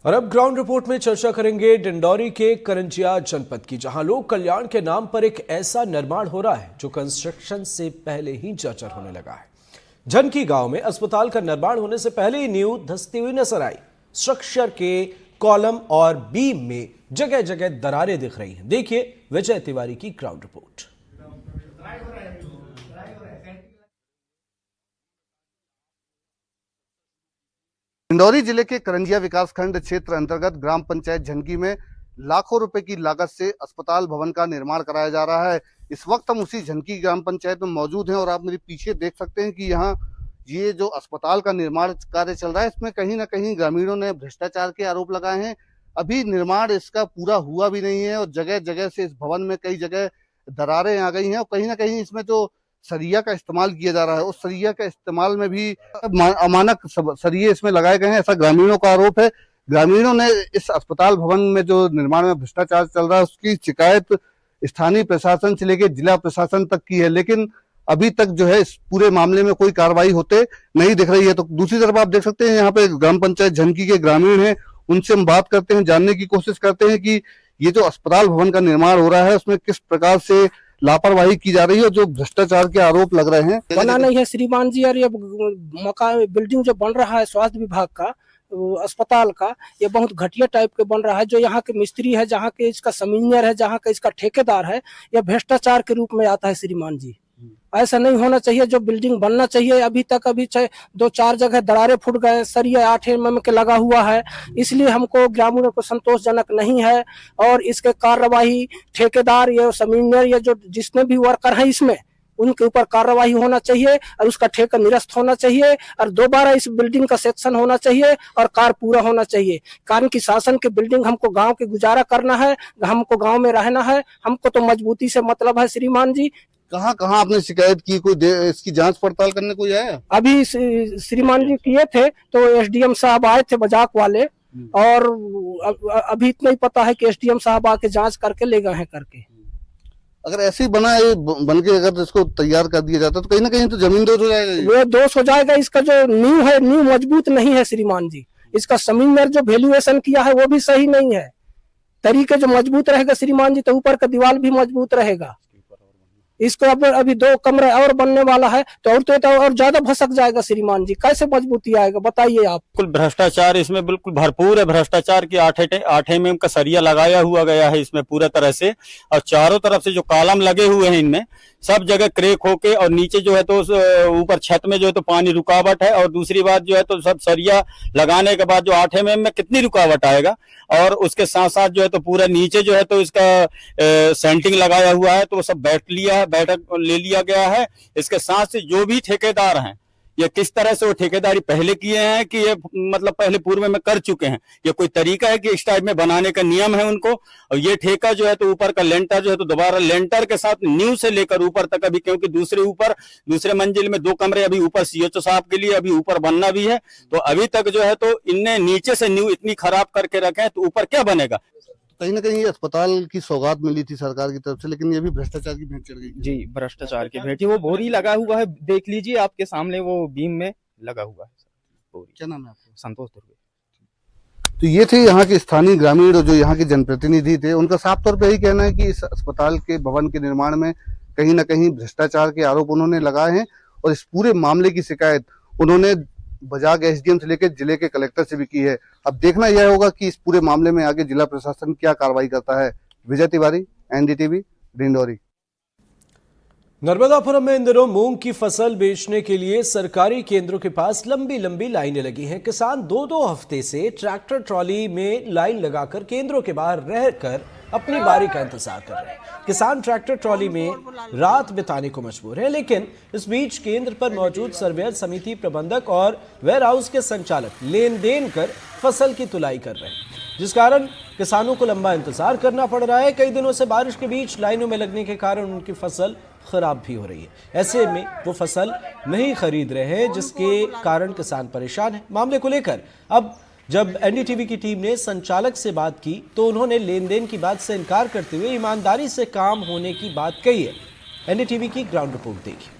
और अब ground report में चर्चा करेंगे डिंडौरी के करंजिया जनपद की, जहां लोक कल्याण के नाम पर एक ऐसा निर्माण हो रहा है जो कंस्ट्रक्शन से पहले ही जर्जर होने लगा है। जनकी गांव में अस्पताल का निर्माण होने से पहले ही नींव धंसती हुई नजर आई। स्ट्रक्चर के कॉलम और बीम में जगह जगह दरारें दिख रही हैं। देखिए विजय तिवारी की ग्राउंड रिपोर्ट। डिंडौरी जिले के करंजिया विकासखंड क्षेत्र अंतर्गत ग्राम पंचायत झनकी में लाखों रुपए की लागत से अस्पताल भवन का निर्माण कराया जा रहा है। इस वक्त हम उसी झनकी ग्राम पंचायत में मौजूद हैं और आप मेरे पीछे देख सकते हैं कि यहाँ ये जो अस्पताल का निर्माण कार्य चल रहा है, इसमें कहीं ना कहीं ग्रामीणों ने भ्रष्टाचार के आरोप लगाए हैं। अभी निर्माण इसका पूरा हुआ भी नहीं है और जगह जगह से इस भवन में कई जगह दरारें आ गई हैं और कहीं ना कहीं इसमें जो सरिया का इस्तेमाल किया जा रहा है, उस सरिया के इस्तेमाल में भी अमानक सरिये इसमें लगाए गए हैं, ऐसा ग्रामीणों का आरोप है। ग्रामीणों ने इस अस्पताल भवन में जो निर्माण में भ्रष्टाचार चल रहा है उसकी शिकायत स्थानीय प्रशासन से लेकर जिला प्रशासन तक की है, लेकिन अभी तक जो है इस पूरे मामले में कोई कार्रवाई होते नहीं दिख रही है। तो दूसरी तरफ आप देख सकते हैं यहाँ पे ग्राम पंचायत झनकी के ग्रामीण हैं, उनसे हम बात करते हैं, जानने की कोशिश करते हैं कि ये जो अस्पताल भवन का निर्माण हो रहा है उसमें किस प्रकार से लापरवाही की जा रही है, जो भ्रष्टाचार के आरोप लग रहे हैं। बना नहीं है श्रीमान जी, और ये मकान बिल्डिंग जो बन रहा है स्वास्थ्य विभाग का अस्पताल का, ये बहुत घटिया टाइप के बन रहा है। जो यहाँ के मिस्त्री है, जहाँ के इसका समीनियर है, जहाँ का इसका ठेकेदार है, यह भ्रष्टाचार के रूप में आता है श्रीमान जी। ऐसा नहीं होना चाहिए। जो बिल्डिंग बनना चाहिए, अभी 2-4 जगह दरारें फूट गए, सरिया 8 mm के लगा हुआ है, इसलिए हमको ग्रामीणों को संतोषजनक नहीं है। और इसके कार्यवाही ठेकेदार या समीनियर या जो जिसने भी वर्कर है इसमें, उनके ऊपर कार्रवाई होना चाहिए और उसका ठेका निरस्त होना चाहिए और दोबारा इस बिल्डिंग का सेक्शन होना चाहिए और कार्य पूरा होना चाहिए। कारण की शासन की बिल्डिंग, हमको गांव के गुजारा करना है, हमको गांव में रहना है, हमको तो मजबूती से मतलब है श्रीमान जी। कहाँ कहाँ आपने शिकायत की, कोई इसकी जांच पड़ताल करने कोई आया? अभी श्रीमान जी किए थे तो एसडीएम साहब आए थे बजाक वाले, और अभी इतना ही पता है कि एसडीएम साहब आके जांच करके ले गए हैं करके। अगर ऐसे ही बन के अगर इसको तैयार कर दिया जाता तो कहीं ना कहीं तो जमीन दोष हो जाएगा। वो दोष हो जाएगा। इसका जो नींव है, नींव मजबूत नहीं है श्रीमान जी। इसका समीनियर जो वैल्यूएशन किया है वो भी सही नहीं है। तरीके जो मजबूत रहेगा श्रीमान जी, तो ऊपर का दीवार भी मजबूत रहेगा। इसको अभी 2 कमरे और बनने वाला है तो और ज्यादा भसक जाएगा श्रीमान जी। कैसे मजबूती आएगा बताइए आप। बिल्कुल भ्रष्टाचार इसमें बिल्कुल भरपूर है। भ्रष्टाचार की 8 mm का सरिया लगाया हुआ गया है इसमें पूरा तरह से, और चारों तरफ से जो कॉलम लगे हुए हैं इनमें सब जगह क्रेक होके, और नीचे जो है तो ऊपर छत में जो है तो पानी रुकावट है। और दूसरी बात जो है तो सब सरिया लगाने के बाद जो 8 mm में कितनी रुकावट आएगा, और उसके साथ साथ जो है तो पूरा नीचे जो है तो इसका सेंटिंग लगाया हुआ है, तो वो सब बैठक ले लिया गया है। इसके साथ से जो भी ठेकेदार हैं, ये किस तरह से वो ठेकेदारी पहले किए हैं कि ये मतलब पहले पूर्व में कर चुके हैं, ये कोई तरीका है कि इस टाइप में बनाने का नियम है उनको। और ये ठेका जो है तो ऊपर का लेंटर जो है तो दोबारा लेंटर के साथ नींव से लेकर ऊपर तक, अभी क्योंकि दूसरे मंजिल में 2 कमरे अभी ऊपर सीएचओ साहब के लिए अभी ऊपर बनना भी है, तो अभी तक जो है तो इनने नीचे से नींव इतनी खराब करके रखे हैं, तो ऊपर क्या बनेगा। कहीं ना कहीं अस्पताल की सौगात मिली थी सरकार की तरफ से, लेकिन ये भी भ्रष्टाचार की भेंट चढ़ गई। जी, भ्रष्टाचार की भेंट। वो बोरी लगा हुआ है, देख लीजिए आपके सामने, वो बीम में लगा हुआ है बोरी। क्या नाम है आपका? संतोष दुर्गे। तो ये थे यहाँ के स्थानीय ग्रामीण जो यहाँ के जनप्रतिनिधि थे। उनका साफ तौर पे यही कहना है कि इस अस्पताल के भवन के निर्माण में कहीं ना कहीं भ्रष्टाचार के आरोप उन्होंने लगाए हैं, और इस पूरे मामले की शिकायत उन्होंने बजाग एसडीएम से लेकर जिले के कलेक्टर से भी की है। अब देखना यह होगा कि इस पूरे मामले में आगे जिला प्रशासन क्या कार्रवाई करता है। विजय तिवारी, एनडीटीवी, डिंडौरी। नर्मदापुरम में इन दिनों मूंग की फसल बेचने के लिए सरकारी केंद्रों के पास लंबी लंबी लाइनें लगी हैं। किसान 2-2 हफ्ते से ट्रैक्टर ट्रॉली में लाइन लगाकर केंद्रों के बाहर रहकर अपनी बारी का इंतजार कर रहे हैं। किसान ट्रैक्टर ट्रॉली में रात बिताने को मजबूर है, लेकिन इस बीच केंद्र पर मौजूद सर्वेयर समिति प्रबंधक और वेयर हाउस के संचालक लेन देन कर फसल की तुलाई कर रहे हैं, जिस कारण किसानों को लंबा इंतजार करना पड़ रहा है। कई दिनों से बारिश के बीच लाइनों में लगने के कारण उनकी फसल खराब भी हो रही है। ऐसे में वो फसल नहीं खरीद रहे हैं, जिसके कारण किसान परेशान है। मामले को लेकर अब जब एनडीटीवी की टीम ने संचालक से बात की तो उन्होंने लेन देन की बात से इनकार करते हुए ईमानदारी से काम होने की बात कही है। एनडीटीवी की ग्राउंड रिपोर्ट देखिए।